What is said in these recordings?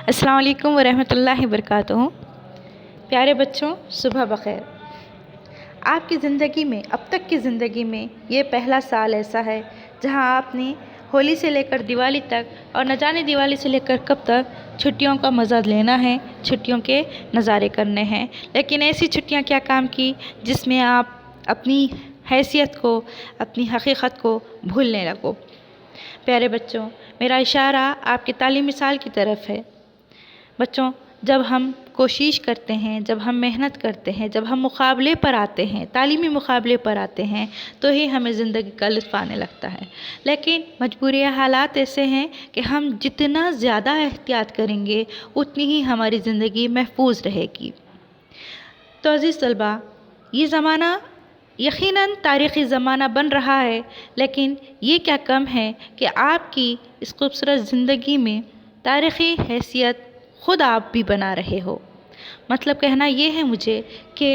अस्सलाम वालेकुम वरहमतुल्लाहि वबरकातुहू। प्यारे बच्चों, सुबह बख़ैर। आपकी ज़िंदगी में, अब तक की ज़िंदगी में ये पहला साल ऐसा है जहां आपने होली से लेकर दिवाली तक और न जाने दिवाली से लेकर कब तक छुट्टियों का मज़ा लेना है, छुट्टियों के नज़ारे करने हैं। लेकिन ऐसी छुट्टियां क्या काम की जिसमें आप अपनी हैसियत को, अपनी हकीकत को भूलने लगो। प्यारे बच्चों, मेरा इशारा आपके तालीमी साल की तरफ है। बच्चों, जब हम कोशिश करते हैं, जब हम मेहनत करते हैं, जब हम मुकाबले पर आते हैं, तालीमी मुकाबले पर आते हैं, तो ही हमें ज़िंदगी का लुत्फ़ आने लगता है। लेकिन मजबूरी हालात ऐसे हैं कि हम जितना ज़्यादा एहतियात करेंगे उतनी ही हमारी ज़िंदगी महफूज रहेगी। तो अज़ीज़ तलबा, ये ज़माना यकीनन तारीख़ी ज़माना बन रहा है, लेकिन ये क्या कम है कि आपकी इस खूबसूरत ज़िंदगी में तारीख़ी हैसियत ख़ुद आप भी बना रहे हो। मतलब कहना ये है मुझे कि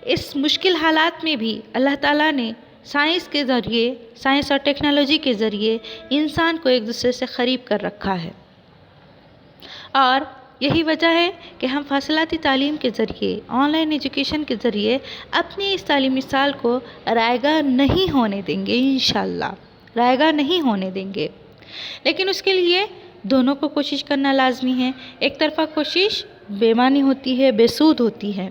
इस मुश्किल हालात में भी अल्लाह ताला ने साइंस के ज़रिए, साइंस और टेक्नोलॉजी के ज़रिए इंसान को एक दूसरे से क़रीब कर रखा है। और यही वजह है कि हम फ़ासलाती तालीम के ज़रिए, ऑनलाइन एजुकेशन के ज़रिए अपने इस तालीमी साल को रायगा नहीं होने देंगे। इंशाअल्लाह रायगा नहीं होने देंगे। लेकिन उसके लिए दोनों को कोशिश करना लाजमी है। एक तरफ़ा कोशिश बेमानी होती है, बेसूद होती है।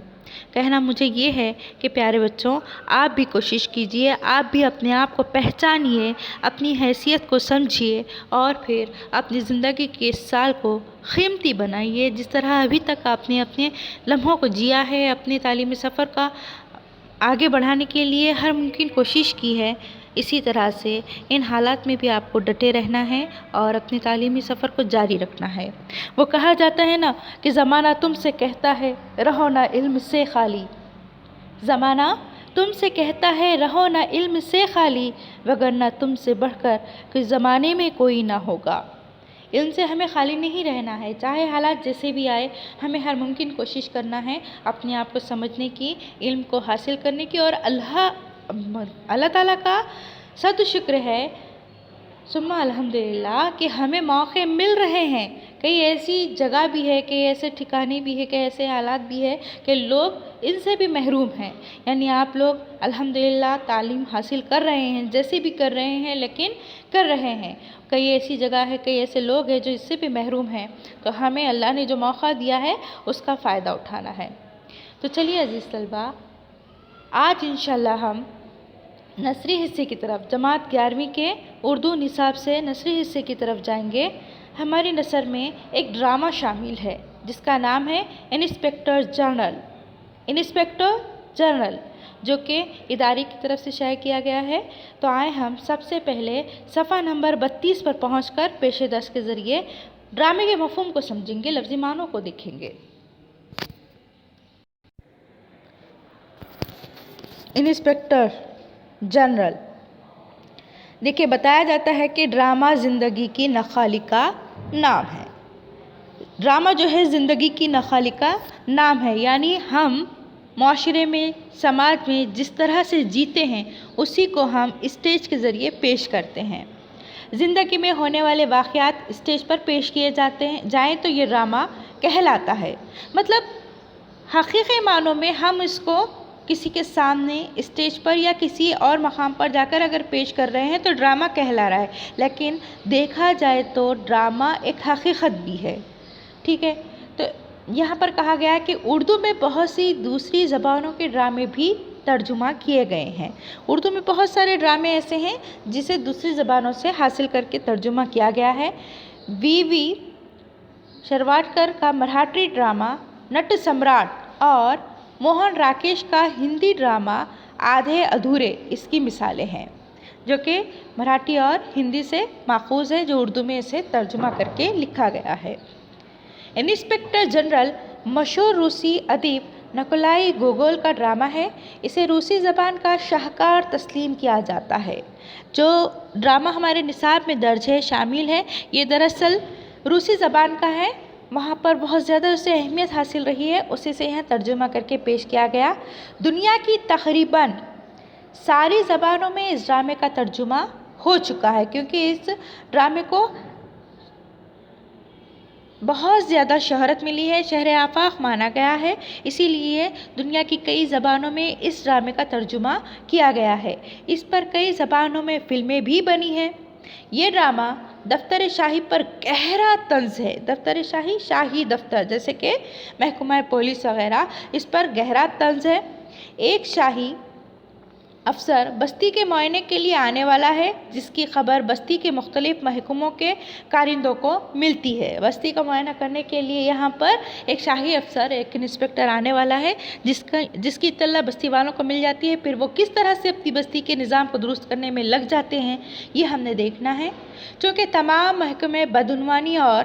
कहना मुझे ये है कि प्यारे बच्चों, आप भी कोशिश कीजिए, आप भी अपने आप को पहचानिए, अपनी हैसियत को समझिए और फिर अपनी ज़िंदगी के इस साल को कीमती बनाइए। जिस तरह अभी तक आपने अपने लम्हों को जिया है, अपने तालीमी सफ़र का आगे बढ़ाने के लिए हर मुमकिन कोशिश की है, इसी तरह से इन हालात में भी आपको डटे रहना है और अपनी तालीमी सफ़र को जारी रखना है। वो कहा जाता है ना कि ज़माना तुमसे कहता है रहो ना इल्म से खाली। ज़माना तुमसे कहता है रहो ना इल्म से खाली, वगरना तुमसे बढ़कर कि ज़माने में कोई ना होगा। इल्म से हमें खाली नहीं रहना है, चाहे हालात जैसे भी आए, हमें हर मुमकिन कोशिश करना है अपने आप को समझने की, इल्म को हासिल करने की। और अल्लाह ताला का सद शुक्र है, सुम्मा अल्हम्दुलिल्लाह, कि हमें मौके मिल रहे हैं। कई ऐसी जगह भी है, कई ऐसे ठिकाने भी है, कई ऐसे हालात भी है कि लोग इनसे भी महरूम हैं। यानी आप लोग अल्हम्दुलिल्लाह तालीम हासिल कर रहे हैं, जैसे भी कर रहे हैं, लेकिन कर रहे हैं। कई ऐसी जगह है, कई ऐसे लोग हैं जो इससे भी महरूम हैं। तो हमें अल्लाह ने जो मौका दिया है उसका फ़ायदा उठाना है। तो चलिए अज़ीज़ तलबा, आज इंशाअल्लाह हम नसरी हिस्से की तरफ, जमात 11वीं के उर्दू निसाब से नसरी हिस्से की तरफ जाएंगे। हमारी नसर में एक ड्रामा शामिल है जिसका नाम है इंस्पेक्टर जनरल। इंस्पेक्टर जनरल, जो कि इदारे की तरफ से शाये किया गया है। तो आए हम सबसे पहले सफ़ा नंबर 32 पर पहुंचकर पेशे दर्स के ज़रिए ड्रामे के मफ़हूम को समझेंगे, लफ्ज़ी मानों को देखेंगे। इंस्पेक्टर जनरल, देखिए, बताया जाता है कि ड्रामा ज़िंदगी की नखाली का नाम है। ड्रामा जो है ज़िंदगी की नखाली का नाम है, यानी हम माशरे में, समाज में जिस तरह से जीते हैं उसी को हम स्टेज के ज़रिए पेश करते हैं। ज़िंदगी में होने वाले वाक़यात स्टेज पर पेश किए जाते हैं जाएँ तो ये ड्रामा कहलाता है। मतलब हकीकी मानों में हम इसको किसी के सामने स्टेज पर या किसी और मकाम पर जाकर अगर पेश कर रहे हैं तो ड्रामा कहला रहा है। लेकिन देखा जाए तो ड्रामा एक हकीकत भी है। ठीक है, तो यहाँ पर कहा गया है कि उर्दू में बहुत सी दूसरी ज़बानों के ड्रामे भी तर्जुमा किए गए हैं। उर्दू में बहुत सारे ड्रामे ऐसे हैं जिसे दूसरी ज़बानों से हासिल करके तर्जुमा किया गया है। वी शिरवाडकर का मराठी ड्रामा नट सम्राट और मोहन राकेश का हिंदी ड्रामा आधे अधूरे इसकी मिसालें हैं, जो कि मराठी और हिंदी से माखूज़ है, जो उर्दू में इसे तर्जुमा करके लिखा गया है। इंस्पेक्टर जनरल मशहूर रूसी अदीब निकोलाई गोगोल का ड्रामा है। इसे रूसी ज़बान का शाहकार तस्लीम किया जाता है। जो ड्रामा हमारे निसाब में दर्ज है, शामिल है, ये दरअसल रूसी ज़बान का है। वहाँ पर बहुत ज़्यादा उसे अहमियत हासिल रही है, उसी से यहाँ तर्जुमा करके पेश किया गया। दुनिया की तकरीबन सारी ज़बानों में इस ड्रामे का तर्जुमा हो चुका है, क्योंकि इस ड्रामे को بہت زیادہ شہرت ملی ہے، شہر آفاق مانا گیا ہے، اسی لیے دنیا کی کئی زبانوں میں اس ڈرامے کا ترجمہ کیا گیا ہے۔ اس پر کئی زبانوں میں فلمیں بھی بنی ہیں۔ یہ ڈرامہ دفتر شاہی پر گہرا طنز ہے۔ دفتر شاہی، شاہی دفتر جیسے کہ محکمہ پولیس وغیرہ، اس پر گہرا طنز ہے۔ ایک شاہی افسر بستی کے معائنے کے لیے آنے والا ہے، جس کی خبر بستی کے مختلف محکموں کے کارندوں کو ملتی ہے۔ بستی کا معائنہ کرنے کے لیے یہاں پر ایک شاہی افسر، ایک انسپکٹر آنے والا ہے، جس کی اطلاع بستی والوں کو مل جاتی ہے۔ پھر وہ کس طرح سے اپنی بستی کے نظام کو درست کرنے میں لگ جاتے ہیں، یہ ہم نے دیکھنا ہے۔ چونکہ تمام محکمے بدعنوانی اور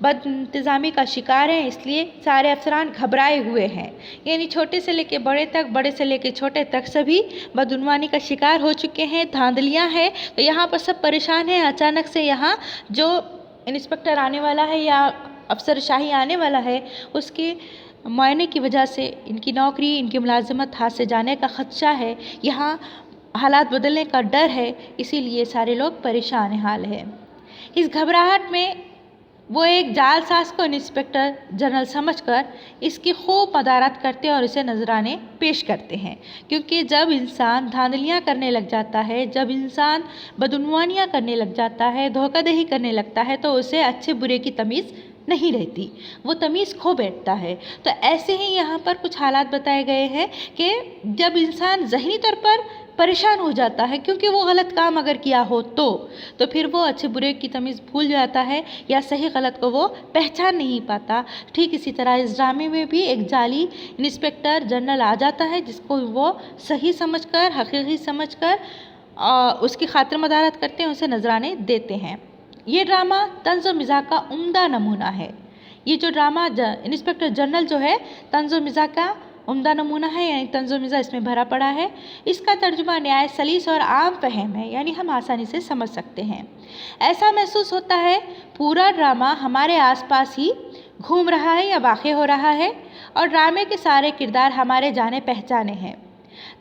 بد انتظامی کا شکار ہیں، اس لیے سارے افسران گھبرائے ہوئے ہیں، یعنی چھوٹے سے لے کے بڑے تک، بڑے سے لے کے چھوٹے تک سبھی بدعنوانی کا شکار ہو چکے ہیں، دھاندلیاں ہیں، تو یہاں پر سب پریشان ہیں۔ اچانک سے یہاں جو انسپکٹر آنے والا ہے یا افسر شاہی آنے والا ہے، اس کے معائنے کی وجہ سے ان کی نوکری، ان کی ملازمت ہاتھ سے جانے کا خدشہ ہے، یہاں حالات بدلنے کا ڈر ہے، اسی لیے سارے لوگ پریشان حال ہیں۔ اس گھبراہٹ میں وہ ایک جعل ساز کو انسپکٹر جنرل سمجھ کر اس کی خوب مدارات کرتے اور اسے نذرانے پیش کرتے ہیں، کیونکہ جب انسان دھاندلیاں کرنے لگ جاتا ہے، جب انسان بدعنوانیاں کرنے لگ جاتا ہے، دھوکہ دہی کرنے لگتا ہے، تو اسے اچھے برے کی تمیز نہیں رہتی، وہ تمیز کھو بیٹھتا ہے۔ تو ایسے ہی یہاں پر کچھ حالات بتائے گئے ہیں کہ جب انسان ذہنی طور پر پریشان ہو جاتا ہے، کیونکہ وہ غلط کام اگر کیا ہو تو پھر وہ اچھے برے کی تمیز بھول جاتا ہے یا صحیح غلط کو وہ پہچان نہیں پاتا۔ ٹھیک اسی طرح اس ڈرامے میں بھی ایک جعلی انسپکٹر جنرل آ جاتا ہے، جس کو وہ صحیح سمجھ کر، حقیقی سمجھ کر اس کی خاطر مدارات کرتے ہیں، اسے نذرانے دیتے ہیں۔ یہ ڈرامہ طنز و مزاح کا عمدہ نمونہ ہے۔ یہ جو ڈرامہ انسپکٹر جنرل جو ہے، طنز و مزاح کا عمدہ نمونہ ہے، یعنی طنز و مزاح اس میں بھرا پڑا ہے۔ اس کا ترجمہ نہایت سلیس اور عام فہم ہے، یعنی ہم آسانی سے سمجھ سکتے ہیں۔ ایسا محسوس ہوتا ہے پورا ڈرامہ ہمارے آس پاس ہی گھوم رہا ہے یا واقع ہو رہا ہے، اور ڈرامے کے سارے کردار ہمارے جانے پہچانے ہیں۔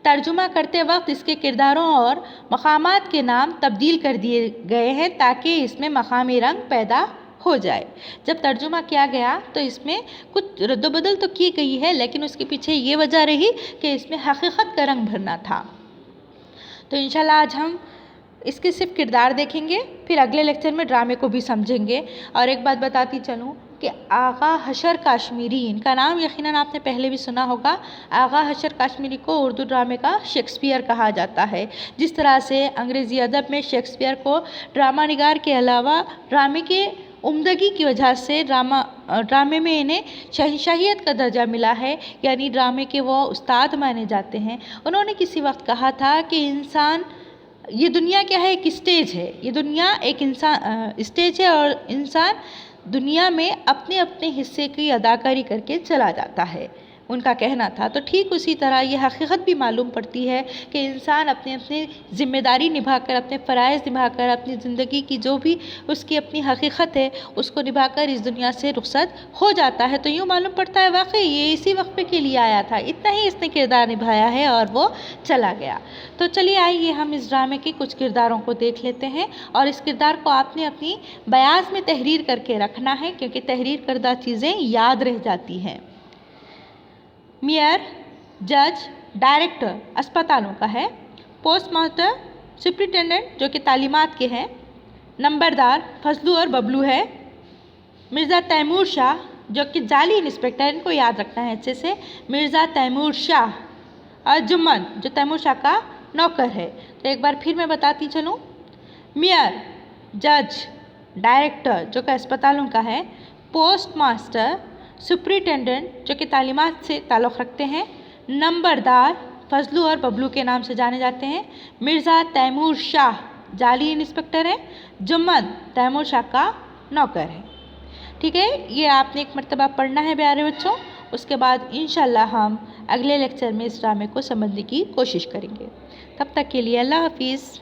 ترجمہ کرتے وقت اس کے کرداروں اور مقامات کے نام تبدیل کر دیے گئے ہیں تاکہ اس میں مقامی رنگ پیدا ہو جائے۔ جب ترجمہ کیا گیا تو اس میں کچھ رد و بدل تو کی گئی ہے، لیکن اس کے پیچھے یہ وجہ رہی کہ اس میں حقیقت کا رنگ بھرنا تھا۔ تو انشاءاللہ آج ہم اس کے صرف کردار دیکھیں گے، پھر اگلے لیکچر میں ڈرامے کو بھی سمجھیں گے۔ اور ایک بات بتاتی چلوں کہ آغا حشر کاشمیری، ان کا نام یقیناً آپ نے پہلے بھی سنا ہوگا۔ آغا حشر کاشمیری کو اردو ڈرامے کا شیکسپیئر کہا جاتا ہے۔ جس طرح سے انگریزی ادب میں شیکسپیئر کو ڈرامہ نگار کے علاوہ ڈرامے کے عمدگی کی وجہ سے ڈرامے میں انہیں شہنشاہیت کا درجہ ملا ہے، یعنی ڈرامے کے وہ استاد مانے جاتے ہیں۔ انہوں نے کسی وقت کہا تھا کہ یہ دنیا کیا ہے، ایک اسٹیج ہے، یہ دنیا ایک اسٹیج ہے، اور انسان دنیا میں اپنے اپنے حصے کی اداکاری کر کے چلا جاتا ہے، ان کا کہنا تھا۔ تو ٹھیک اسی طرح یہ حقیقت بھی معلوم پڑتی ہے کہ انسان اپنی ذمہ داری نبھا کر، اپنے فرائض نبھا کر، اپنی زندگی کی جو بھی اس کی اپنی حقیقت ہے اس کو نبھا کر اس دنیا سے رخصت ہو جاتا ہے۔ تو یوں معلوم پڑتا ہے واقعی یہ اسی وقفے کے لیے آیا تھا، اتنا ہی اس نے کردار نبھایا ہے اور وہ چلا گیا۔ تو چلیے آئیے ہم اس ڈرامے کے کچھ کرداروں کو دیکھ لیتے ہیں، اور اس کردار کو آپ نے اپنی بیاض میں تحریر کر کے رکھنا ہے، کیونکہ تحریر کردہ چیزیں یاد رہ جاتی ہیں۔ میئر، جج، ڈائریکٹر اسپتالوں کا ہے، پوسٹ ماسٹر سپرنٹینڈنٹ جو کہ تعلیمات کے ہیں، نمبردار فضلو اور ببلو ہے، مرزا تیمور شاہ جو کہ جعلی انسپکٹر، ان کو یاد رکھنا ہے اچھے سے، مرزا تیمور شاہ، اور جمن جو تیمور شاہ کا نوکر ہے۔ تو ایک بار پھر میں بتاتی چلوں، میئر، جج، ڈائریکٹر جو کہ اسپتالوں کا ہے، پوسٹ ماسٹر سپرنٹینڈنٹ جو کہ تعلیمات سے تعلق رکھتے ہیں، نمبردار فضلو اور ببلو کے نام سے جانے جاتے ہیں، مرزا تیمور شاہ جعلی انسپکٹر ہے، جمن تیمور شاہ کا نوکر ہے۔ ٹھیک ہے، یہ آپ نے ایک مرتبہ پڑھنا ہے پیارے بچوں، اس کے بعد انشاءاللہ ہم اگلے لیکچر میں اس ڈرامے کو سمجھنے کی کوشش کریں گے۔ تب تک کے لیے اللہ حافظ۔